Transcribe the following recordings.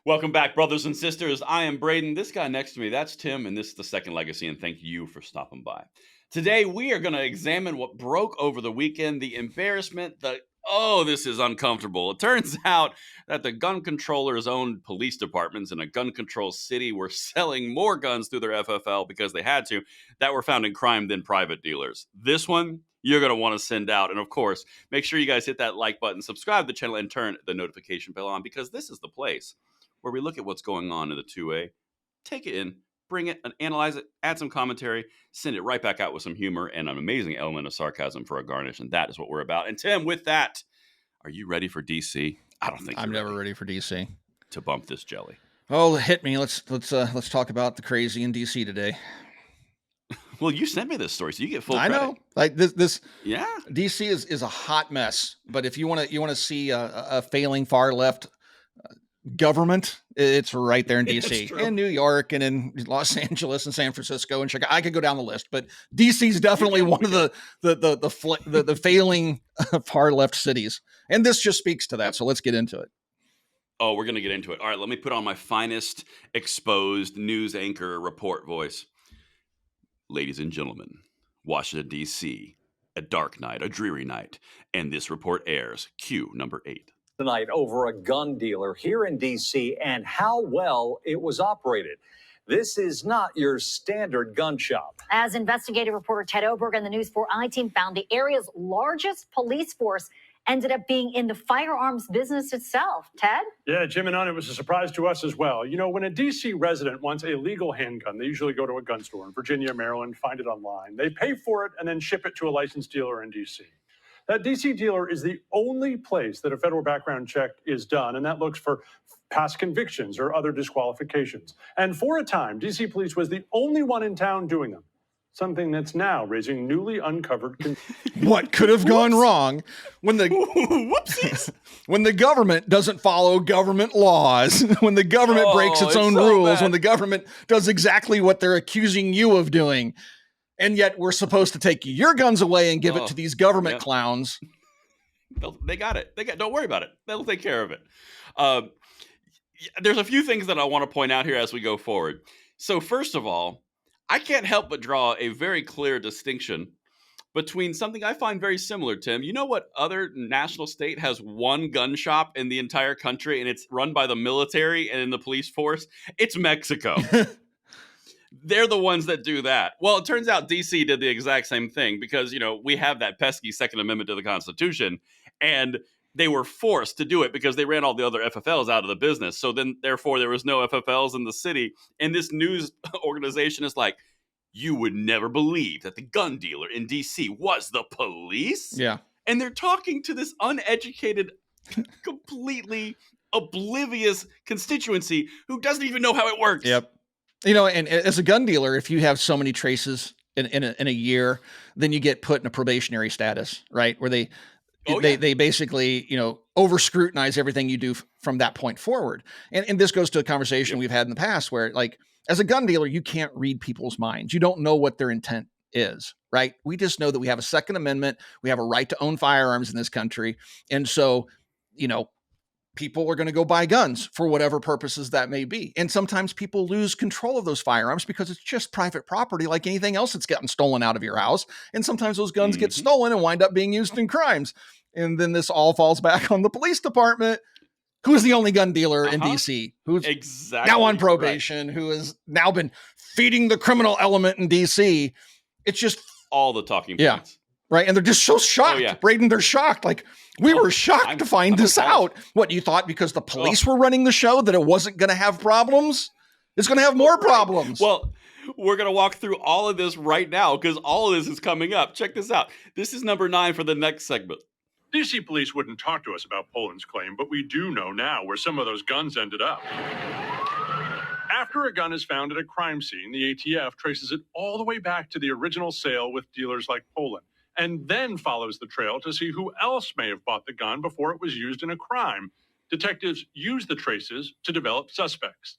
Welcome back, brothers and sisters. I am Braden. This guy next to me, that's Tim, and this is the Second Legacy, and thank you for stopping by. Today, we are going to examine what broke over the weekend, the embarrassment, this is uncomfortable. It turns out that the gun controllers owned police departments in a gun control city were selling more guns through their FFL because they had to, that were found in crime than private dealers. This one, you're going to want to send out. And of course, make sure you guys hit that like button, subscribe to the channel, and turn the notification bell on because this is the place where we look at what's going on in the 2A, take it in, bring it, and analyze it, add some commentary, send it right back out with some humor and an amazing element of sarcasm for a garnish, and that is what we're about. And Tim, with that, are you ready for DC? I don't think I'm never ready for DC. To bump this jelly. Oh, hit me. Let's talk about the crazy in DC today. Well, you sent me this story, so you get full credit. I know, like this. Yeah, DC is a hot mess. But if you want to see a failing far left government, it's right there in DC, in New York, and in Los Angeles, and San Francisco, and Chicago. I could go down the list, but DC is definitely one of the failing far left cities, and this just speaks to that. So let's get into it. Oh, we're gonna get into it. All right, let me put on my finest exposed news anchor report voice. Ladies and gentlemen, Washington, D.C., a dark night, a dreary night, and this report airs. Cue number 8. Tonight over a gun dealer here in D.C. and how well it was operated. This is not your standard gun shop. As investigative reporter Ted Oberg and the News 4 I-team found, the area's largest police force ended up being in the firearms business itself. Ted? Yeah, Jim and Anna, it was a surprise to us as well. You know, when a D.C. resident wants a legal handgun, they usually go to a gun store in Virginia, Maryland, find it online. They pay for it and then ship it to a licensed dealer in D.C. That D.C. dealer is the only place that a federal background check is done, and that looks for past convictions or other disqualifications. And for a time, D.C. police was the only one in town doing them. Something that's now raising newly uncovered. What could have gone wrong when the when the government doesn't follow government laws, when the government breaks its own rules, when the government does exactly what they're accusing you of doing, and yet we're supposed to take your guns away and give it to these government clowns. They got it. Don't worry about it. They'll take care of it. There's a few things that I want to point out here as we go forward. So first of all, I can't help but draw a very clear distinction between something I find very similar, Tim. You know what other national state has one gun shop in the entire country and it's run by the military and in the police force? It's Mexico. They're the ones that do that. Well, it turns out DC did the exact same thing because, you know, we have that pesky Second Amendment to the Constitution, and they were forced to do it because they ran all the other FFLs out of the business. So then, therefore, there was no FFLs in the city. And this news organization is like, you would never believe that the gun dealer in DC was the police. Yeah. And they're talking to this uneducated, completely oblivious constituency who doesn't even know how it works. Yep. You know, and as a gun dealer, if you have so many traces in a year, then you get put in a probationary status, right? Where they basically, you know, over scrutinize everything you do from that point forward. And this goes to a conversation we've had in the past where, like, as a gun dealer, you can't read people's minds. You don't know what their intent is, right? We just know that we have a Second Amendment. We have a right to own firearms in this country. And so, you know, people are going to go buy guns for whatever purposes that may be. And sometimes people lose control of those firearms because it's just private property like anything else that's gotten stolen out of your house. And sometimes those guns get stolen and wind up being used in crimes. And then this all falls back on the police department, who is the only gun dealer in DC, who's now on probation, who has now been feeding the criminal element in DC. It's just all the talking points. Yeah. Right. And they're just so shocked. Braden, they're shocked. Like, we were shocked to find this out. What, you thought because the police were running the show that it wasn't going to have problems? It's going to have more problems. Well, we're going to walk through all of this right now because all of this is coming up. Check this out. This is number 9 for the next segment. DC police wouldn't talk to us about Poland's claim, but we do know now where some of those guns ended up. After a gun is found at a crime scene, the ATF traces it all the way back to the original sale with dealers like Poland, and then follows the trail to see who else may have bought the gun before it was used in a crime. Detectives use the traces to develop suspects.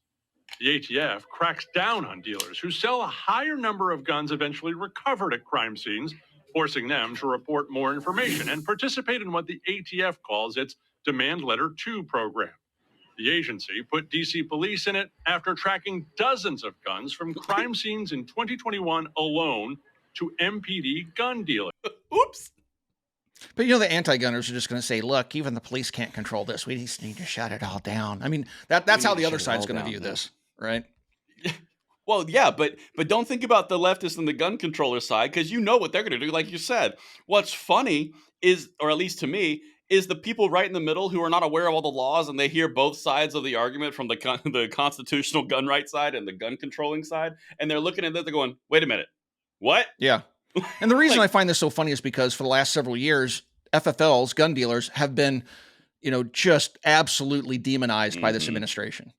The ATF cracks down on dealers who sell a higher number of guns eventually recovered at crime scenes, forcing them to report more information and participate in what the ATF calls its Demand Letter 2 program. The agency put D.C. police in it after tracking dozens of guns from crime scenes in 2021 alone to MPD gun dealers. Oops. But you know, the anti-gunners are just going to say, look, even the police can't control this. We just need to shut it all down. I mean, that's how the other side's going to view this, right? Well, yeah, but don't think about the leftists and the gun controller side, because you know what they're going to do. Like you said, what's funny is, or at least to me, is the people right in the middle who are not aware of all the laws, and they hear both sides of the argument from the constitutional gun right side and the gun controlling side, and they're looking at that, they're going, wait a minute, what? Yeah. And the reason I find this so funny is because for the last several years, FFLs, gun dealers, have been, just absolutely demonized by this administration,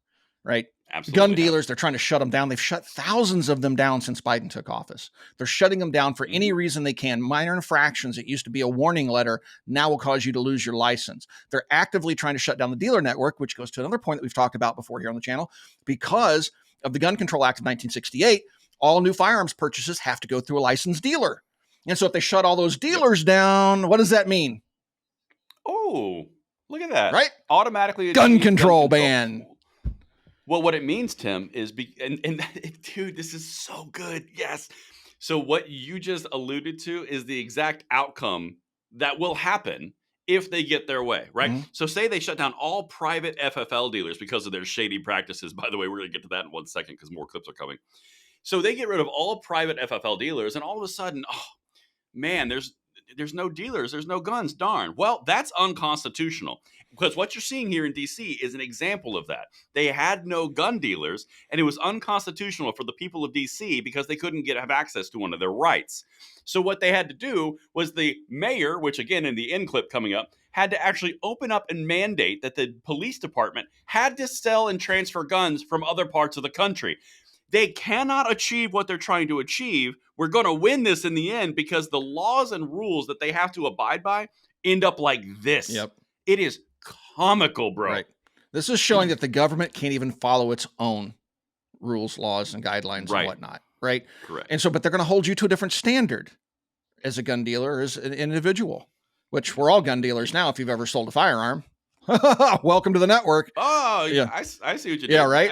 right? Absolutely. Gun dealers, they're trying to shut them down. They've shut thousands of them down since Biden took office. They're shutting them down for any reason they can. Minor infractions, it used to be a warning letter, now will cause you to lose your license. They're actively trying to shut down the dealer network, which goes to another point that we've talked about before here on the channel. Because of the Gun Control Act of 1968, all new firearms purchases have to go through a licensed dealer. And so if they shut all those dealers down, what does that mean? Oh, look at that. Right? Automatically. Gun control ban. Well, what it means, Tim, is dude, this is so good. Yes. So what you just alluded to is the exact outcome that will happen if they get their way, right? Mm-hmm. So say they shut down all private FFL dealers because of their shady practices. By the way, we're going to get to that in 1 second because more clips are coming. So they get rid of all private FFL dealers, and all of a sudden, oh man, there's no dealers, there's no guns. Darn. Well, that's unconstitutional. Because what you're seeing here in DC is an example of that. They had no gun dealers, and it was unconstitutional for the people of DC because they couldn't have access to one of their rights. So what they had to do was the mayor, which again in the end clip coming up, had to actually open up and mandate that the police department had to sell and transfer guns from other parts of the country. They cannot achieve what they're trying to achieve. We're going to win this in the end because the laws and rules that they have to abide by end up like this. Yep. It is comical, bro. Right. This is showing that the government can't even follow its own rules, laws, and guidelines and whatnot. Right. Correct. And so, but they're going to hold you to a different standard as a gun dealer, or as an individual, which we're all gun dealers now. If you've ever sold a firearm, welcome to the network. Oh yeah. I see what you did. Yeah. Right.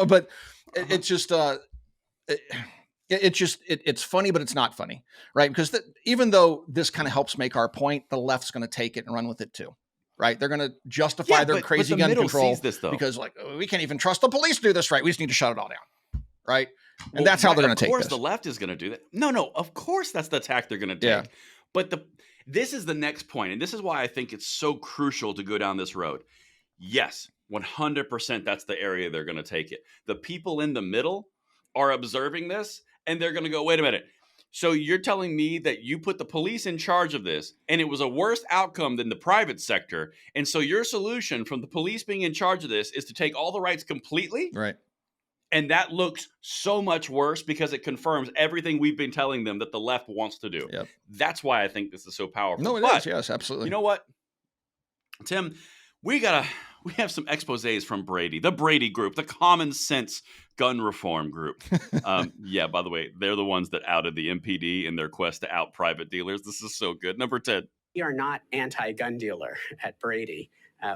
But it's just, it's funny, but it's not funny. Right. Because even though this kind of helps make our point, the left's going to take it and run with it too. Right. They're going to justify their crazy gun control because we can't even trust the police to do this right. We just need to shut it all down. Right. And that's how they're going to take this. Of course, the left is going to do that. No. Of course, that's the tack they're going to take. Yeah. But this is the next point, and this is why I think it's so crucial to go down this road. Yes, 100% that's the area they're going to take it. The people in the middle are observing this, and they're going to go, wait a minute. So you're telling me that you put the police in charge of this, and it was a worse outcome than the private sector, and so your solution from the police being in charge of this is to take all the rights completely? Right. And that looks so much worse because it confirms everything we've been telling them that the left wants to do. Yep. That's why I think this is so powerful. No, it is. Yes, absolutely. You know what, Tim? We have some exposés from Brady, the Brady group, the Common Sense Gun Reform Group. Yeah, by the way, they're the ones that outed the MPD in their quest to out private dealers. This is so good. Number 10. We are not anti-gun dealer at Brady.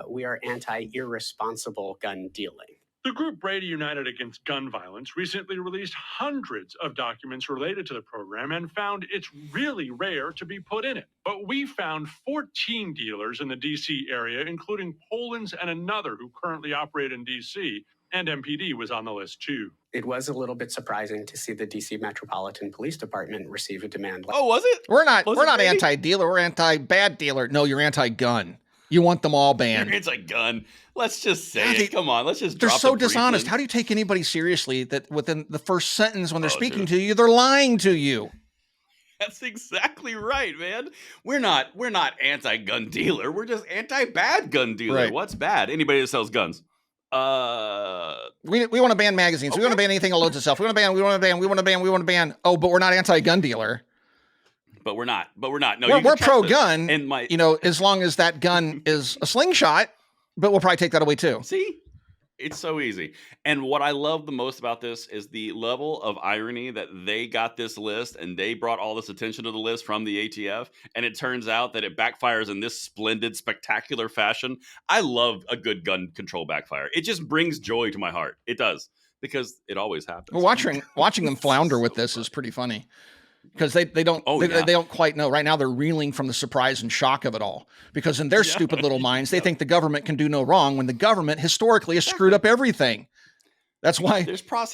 We are anti-irresponsible gun dealing. The group Brady United Against Gun Violence recently released hundreds of documents related to the program and found it's really rare to be put in it. But we found 14 dealers in the D.C. area, including Poland's and another who currently operate in D.C., and MPD was on the list too. It was a little bit surprising to see the D.C. Metropolitan Police Department receive a demand. Oh, was it? We're not anti-dealer. We're anti-bad dealer. No, you're anti-gun. You want them all banned. It's a gun. Let's just say it. Come on. Let's just They're drop so the dishonest. briefing. How do you take anybody seriously that within the first sentence when they're speaking to you, they're lying to you? That's exactly right, man. We're not anti-gun dealer. We're just anti-bad gun dealer. Right. What's bad? Anybody that sells guns. We want to ban magazines. Okay. We want to ban anything that loads itself. We want to ban. Oh, but we're not anti-gun dealer. But we're not. No, we're pro-gun. And as long as that gun is a slingshot, but we'll probably take that away too. See? It's so easy. And what I love the most about this is the level of irony that they got this list and they brought all this attention to the list from the ATF. And it turns out that it backfires in this splendid, spectacular fashion. I love a good gun control backfire. It just brings joy to my heart. It does, because it always happens. Well, watching them flounder with this is pretty funny. Because they don't they don't quite know. Right now they're reeling from the surprise and shock of it all. Because in their stupid little minds, they think the government can do no wrong when the government historically has screwed up everything. That's why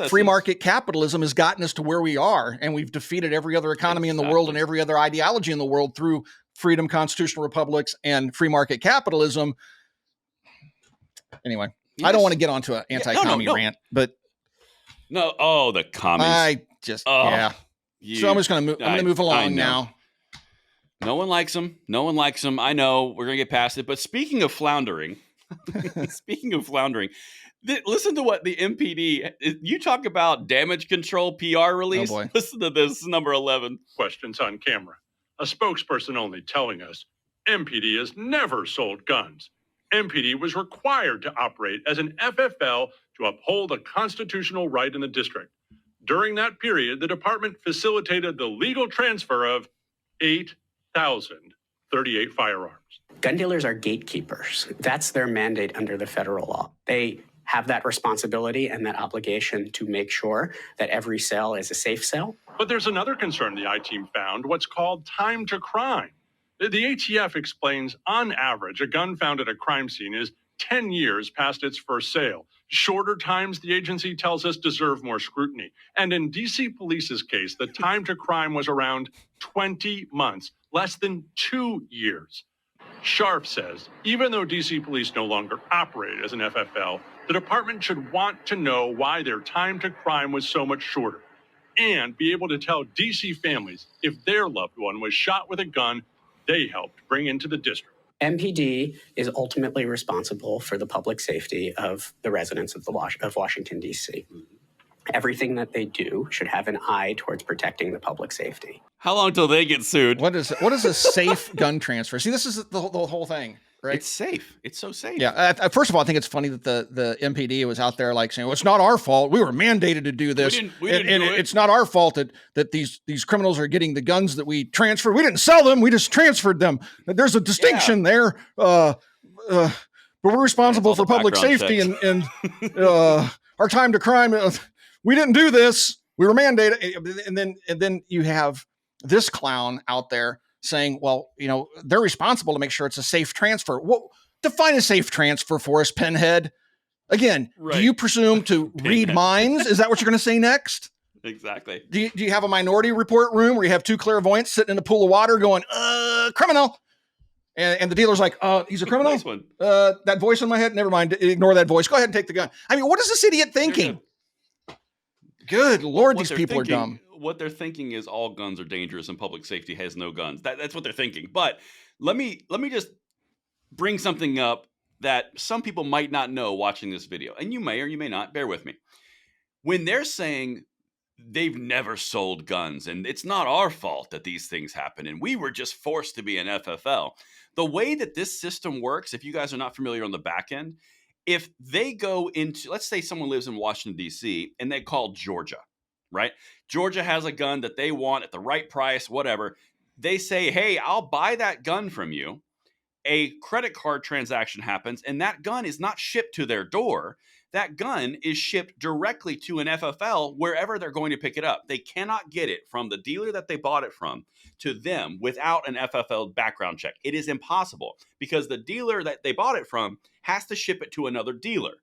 free market capitalism has gotten us to where we are, and we've defeated every other economy in the world and every other ideology in the world through freedom, constitutional republics, and free market capitalism. Anyway, I don't want to get onto an anti-commie rant, but the commies. So I'm just going to move along now. No one likes them. No one likes them. I know we're going to get past it. But speaking of floundering, listen to what the MPD, you talk about damage control PR release. Oh boy. Listen to this, number 11. Questions on camera. A spokesperson only telling us MPD has never sold guns. MPD was required to operate as an FFL to uphold a constitutional right in the district. During that period, the department facilitated the legal transfer of 8,038 firearms. Gun dealers are gatekeepers. That's their mandate under the federal law. They have that responsibility and that obligation to make sure that every sale is a safe sale. But there's another concern the I-Team found, what's called time to crime. The ATF explains, on average, a gun found at a crime scene is 10 years past its first sale. Shorter times, the agency tells us, deserve more scrutiny. And in DC Police's case, the time to crime was around 20 months, less than 2 years. Scharf says, even though DC Police no longer operate as an FFL, the department should want to know why their time to crime was so much shorter, and be able to tell DC families if their loved one was shot with a gun they helped bring into the district. MPD is ultimately responsible for the public safety of the residents of Washington, D.C. Everything that they do should have an eye towards protecting the public safety. How long till they get sued? What is a safe gun transfer? See, this is the whole thing, right? It's safe. It's so safe. Yeah. First of all, I think it's funny that the MPD was out there like saying, well, it's not our fault. We were mandated to do this. We didn't do it. It's not our fault that these criminals are getting the guns that we transferred. We didn't sell them. We just transferred them. There's a distinction there. But we're responsible for public safety and our time to crime. We didn't do this. We were mandated. And then you have this clown out there saying, well, they're responsible to make sure it's a safe transfer. Well, define a safe transfer for us, Pinhead. Again, right. Do you presume to read minds? Is that what you're going to say next? Exactly. Do you have a Minority Report room where you have two clairvoyants sitting in a pool of water going, criminal? And the dealer's like, he's a criminal? Nice one. That voice in my head? Never mind. Ignore that voice. Go ahead and take the gun. I mean, what is this idiot thinking? Good Lord, these people are dumb. What they're thinking is all guns are dangerous and public safety has no guns. That's what they're thinking. But let me just bring something up that some people might not know watching this video. And you may or you may not. Bear with me. When they're saying they've never sold guns and it's not our fault that these things happen and we were just forced to be an FFL, the way that this system works, if you guys are not familiar on the back end, if they go into, let's say someone lives in Washington, D.C., and they call Georgia, right? Georgia has a gun that they want at the right price, whatever. They say, hey, I'll buy that gun from you. A credit card transaction happens, and that gun is not shipped to their door. That gun is shipped directly to an FFL wherever they're going to pick it up. They cannot get it from the dealer that they bought it from to them without an FFL background check. It is impossible because the dealer that they bought it from has to ship it to another dealer.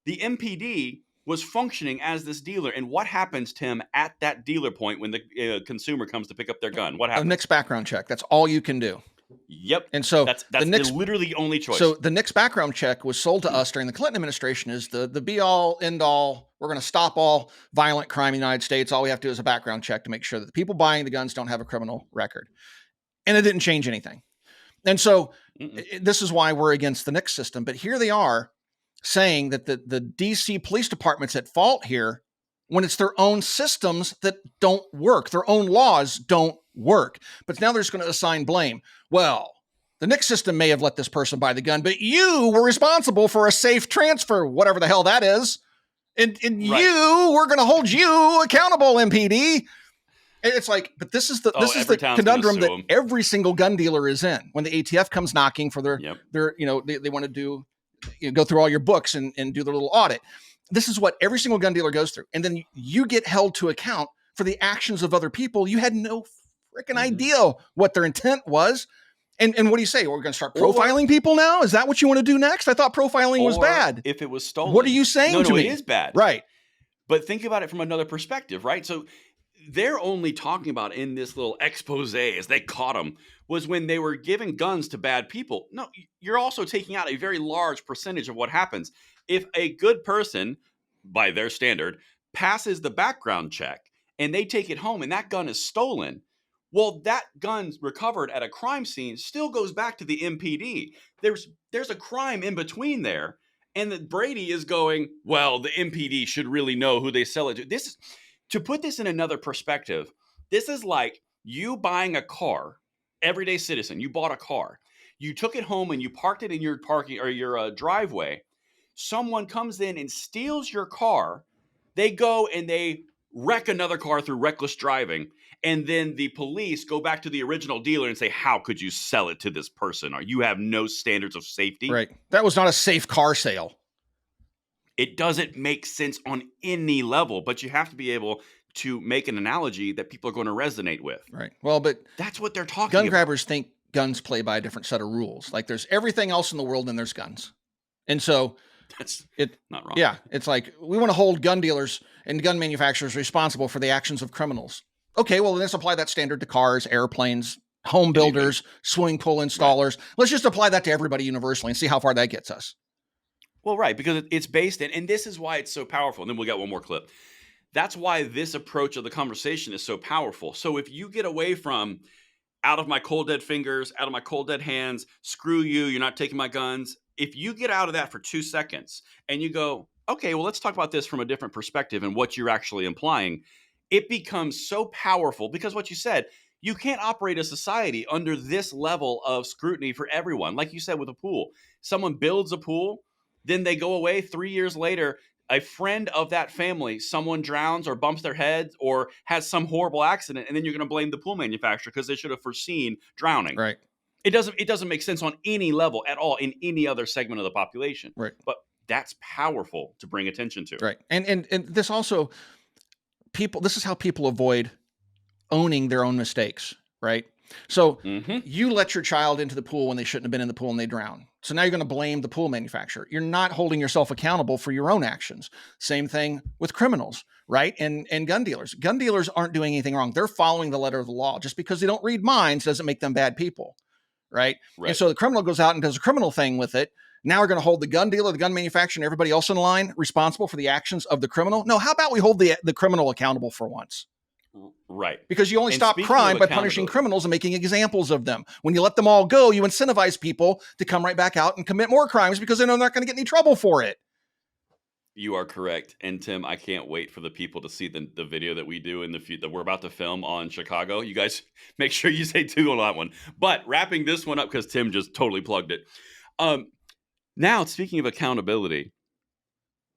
The MPD was functioning as this dealer. And what happens, Tim, at that dealer point when the consumer comes to pick up their gun? What happens? A NICS background check. That's all you can do. Yep. And so that's the NICS, literally the only choice. So the NICS background check was sold to us during the Clinton administration as the be all end all. We're going to stop all violent crime in the United States. All we have to do is a background check to make sure that the people buying the guns don't have a criminal record. And it didn't change anything. And so this is why we're against the NICS system. But here they are saying that the DC police department's at fault here when it's their own systems that don't work. Their own laws don't work. But now they're just going to assign blame. Well, The NICS system may have let this person buy the gun, but you were responsible for a safe transfer, whatever the hell that is. And we're going to hold you accountable, MPD. And it's like, but this is the conundrum that every single gun dealer is in when the ATF comes knocking for their they want to do, go through all your books and do their little audit. This is what every single gun dealer goes through. And then you get held to account for the actions of other people. You had no freaking idea what their intent was. And what do you say? We're going to start profiling people now? Is that what you want to do next? I thought profiling was bad. If it was stolen. What are you saying to me? It is bad. Right. But think about it from another perspective, right? So they're only talking about in this little expose, as they caught them, was when they were giving guns to bad people. No, you're also taking out a very large percentage of what happens. If a good person, by their standard, passes the background check and they take it home and that gun is stolen, well, that gun recovered at a crime scene still goes back to the MPD. There's a crime in between there. And that Brady is going, well, the MPD should really know who they sell it to. To put this in another perspective, this is like you buying a car, everyday citizen. You bought a car. You took it home and you parked it in your parking or your driveway. Someone comes in and steals your car. They go and they wreck another car through reckless driving. And then the police go back to the original dealer and say, how could you sell it to this person? Or you have no standards of safety. Right. That was not a safe car sale. It doesn't make sense on any level, but you have to be able to make an analogy that people are going to resonate with. Right. Well, but that's what they're talking about. Gun about. Grabbers think guns play by a different set of rules. Like there's everything else in the world and there's guns. And so that's not wrong. Yeah. It's like we want to hold gun dealers and gun manufacturers responsible for the actions of criminals. Okay, well, let's apply that standard to cars, airplanes, home builders, swimming pool installers. Right. Let's just apply that to everybody universally and see how far that gets us. Well, right, because it's based in, and this is why it's so powerful. And then we'll get one more clip. That's why this approach of the conversation is so powerful. So if you get away from out of my cold dead fingers, out of my cold dead hands, screw you, you're not taking my guns. If you get out of that for 2 seconds and you go, okay, well, let's talk about this from a different perspective and what you're actually implying, it becomes so powerful because what you said, you can't operate a society under this level of scrutiny for everyone. Like you said with a pool, someone builds a pool, then they go away 3 years later, a friend of that family, someone drowns or bumps their head or has some horrible accident, and then you're going to blame the pool manufacturer because they should have foreseen drowning. Right. It doesn't make sense on any level at all in any other segment of the population. Right. But that's powerful to bring attention to. Right. And this also, this is how people avoid owning their own mistakes, right? So you let your child into the pool when they shouldn't have been in the pool and they drown. So now you're going to blame the pool manufacturer. You're not holding yourself accountable for your own actions. Same thing with criminals, right? And gun dealers. Gun dealers aren't doing anything wrong. They're following the letter of the law. Just because they don't read minds doesn't make them bad people, right? And so the criminal goes out and does a criminal thing with it. Now we're going to hold the gun dealer, the gun manufacturer, and everybody else in line responsible for the actions of the criminal. No, how about we hold the criminal accountable for once? Right. Because you only stop crime by punishing criminals and making examples of them. When you let them all go, you incentivize people to come right back out and commit more crimes because they know they're not going to get any trouble for it. You are correct. And Tim, I can't wait for the people to see the video that we do in that we're about to film on Chicago. You guys make sure you say too on that one. But wrapping this one up because Tim just totally plugged it. Now, speaking of accountability,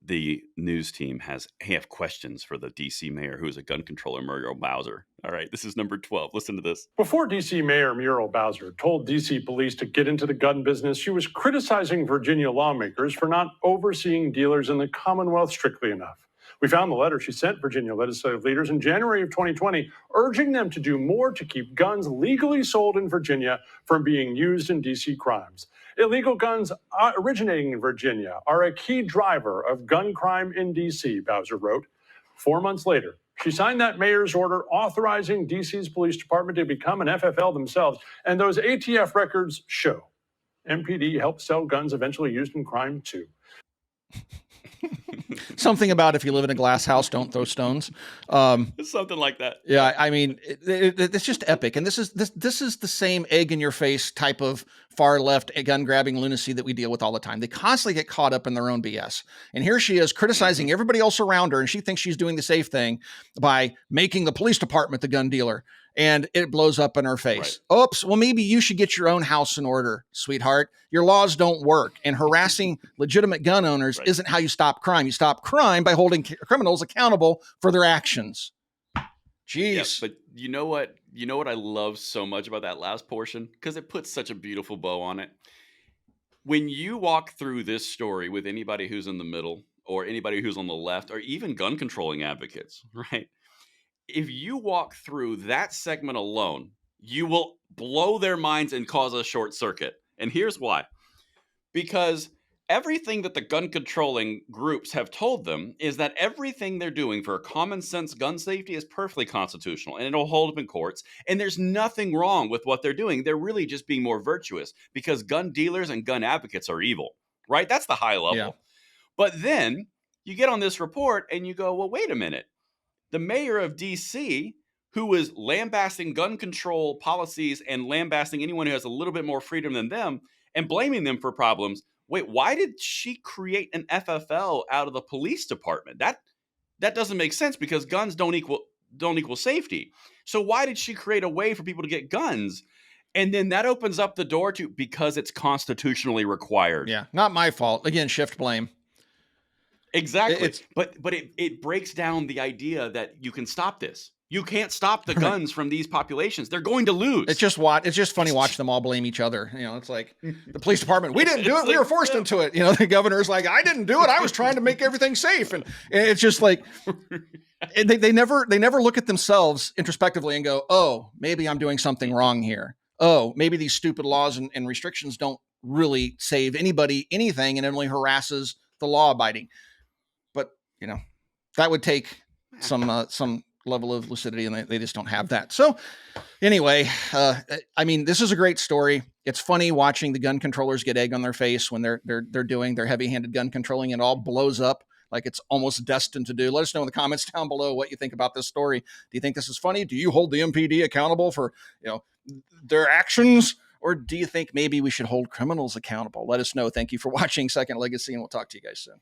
the news team have questions for the D.C. mayor, who is a gun controller, Muriel Bowser. All right, this is number 12. Listen to this. Before D.C. Mayor Muriel Bowser told D.C. police to get into the gun business, she was criticizing Virginia lawmakers for not overseeing dealers in the Commonwealth strictly enough. We found the letter she sent Virginia legislative leaders in January of 2020, urging them to do more to keep guns legally sold in Virginia from being used in D.C. crimes. Illegal guns originating in Virginia are a key driver of gun crime in D.C., Bowser wrote. 4 months later, she signed that mayor's order authorizing D.C.'s police department to become an FFL themselves, and those ATF records show MPD helped sell guns eventually used in crime, too. something about if you live in a glass house, don't throw stones. Something like that. Yeah, I mean, it's just epic, and this is the same egg in your face type of far left gun grabbing lunacy that we deal with all the time. They constantly get caught up in their own BS, and here she is criticizing everybody else around her, and she thinks she's doing the safe thing by making the police department the gun dealer, and it blows up in her face. Right. Oops, well, maybe you should get your own house in order, sweetheart. Your laws don't work, and harassing legitimate gun owners isn't how you stop crime. You stop crime by holding criminals accountable for their actions. Jeez. Yeah, but you know what? You know what I love so much about that last portion? Because it puts such a beautiful bow on it. When you walk through this story with anybody who's in the middle or anybody who's on the left or even gun controlling advocates, right? If you walk through that segment alone, you will blow their minds and cause a short circuit. And here's why. Because everything that the gun controlling groups have told them is that everything they're doing for common sense gun safety is perfectly constitutional and it'll hold up in courts. And there's nothing wrong with what they're doing. They're really just being more virtuous because gun dealers and gun advocates are evil, right? That's the high level. Yeah. But then you get on this report and you go, well, wait a minute. The mayor of DC, who was lambasting gun control policies and lambasting anyone who has a little bit more freedom than them and blaming them for problems. Wait, why did she create an FFL out of the police department? That doesn't make sense because guns don't equal safety. So why did she create a way for people to get guns? And then that opens up the door to because it's constitutionally required. Yeah, not my fault. Again, shift blame. Exactly. But it breaks down the idea that you can stop this. You can't stop the guns from these populations. They're going to lose. It's just funny watching them all blame each other. You know, it's like the police department, we didn't do it. We were forced into it. You know, the governor's like, I didn't do it. I was trying to make everything safe. And it's just like, they never look at themselves introspectively and go, oh, maybe I'm doing something wrong here. Oh, maybe these stupid laws and restrictions don't really save anybody anything and it only harasses the law abiding. But, you know, that would take some level of lucidity, and they just don't have that. So anyway, I mean, this is a great story. It's funny watching the gun controllers get egg on their face when they're doing their heavy-handed gun controlling and all blows up like it's almost destined to do. Let us know in the comments down below what you think about this story. Do you think this is funny? Do you hold the MPD accountable for, you know, their actions? Or do you think maybe we should hold criminals accountable? Let us know. Thank you for watching Second Legacy, and we'll talk to you guys soon.